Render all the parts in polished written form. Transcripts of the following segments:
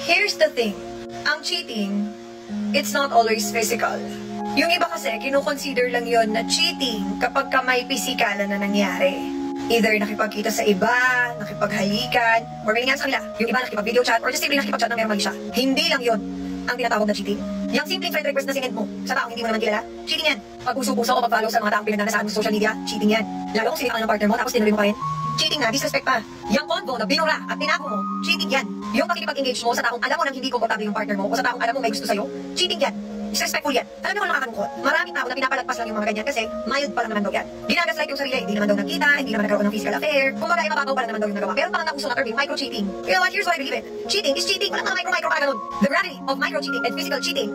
Here's the thing. Ang cheating, it's not always physical. Yung iba kasi, kinukonsider lang yon na cheating kapag ka may pisikalan na nangyari. Either nakipagkita sa iba, nakipaghalikan, or may nangyari sa kanila. Yung iba nakipag-video chat, or just simply nakipag-chat na meron mali siya. Hindi lang yon ang tinatawag na cheating. Yung simpleng friend request na sinend mo sa taong hindi mo naman kilala, cheating yan. Pag-uso-puso o pag-follow sa mga taong pinagdadasaan mo sa social media, cheating yan. Lalo kung sinipan ng partner mo, tapos tinuloy mo pa rin, cheating na, disrespect pa. Yung convo na binura at tinako mo, cheating yan. Yung pakikipag-engage mo sa taong alam mo nang hindi komportable yung partner mo o sa taong alam mo may gusto sa'yo, cheating yan. Disrespectful yan. Alam mo kung nakakalungkot? Maraming tao na pinapalagpas lang yung mga ganyan kasi mild pa lang naman daw yan. Ginagaslight yung sarili, hindi naman daw nagkita, hindi naman nagkaroon ng physical affair. Kumbaga, mababaw pa lang naman daw yung nagawa. Pero parang nauso na term yung micro-cheating. You know what? Here's what I believe in. Cheating is cheating. Walang mga micro-micro para ganun. The gravity of micro-cheating and physical cheating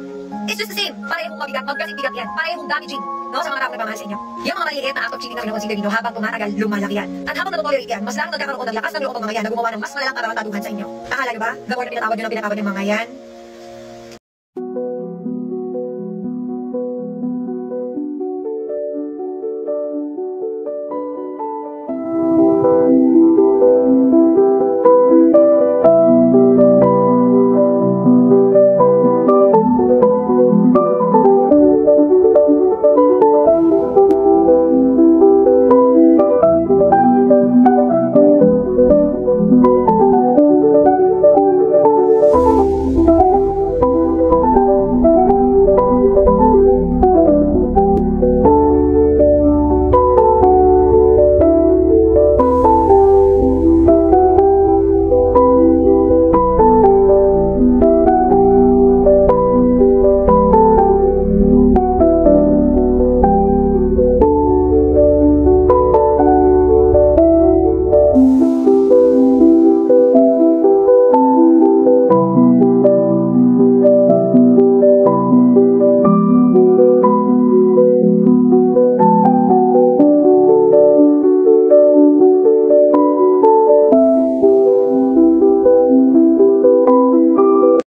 is just the same. Parehong mabigat, magkasing bigat yan. Parehong damaging. No, sa mga taong nagmamahal sa inyo. Yung mga maliliit na act of cheating na kinoconsider ninyo habang tumatagal, lumalaki yan. At habang natutolerate yan, mas lalong nagkakaroon ng lakas ng loob ng mga yan na gumawa ng mas malalang katarantaduhan sa inyo. Akala nyo ba? The more na pinatawad nyo ng mga yan,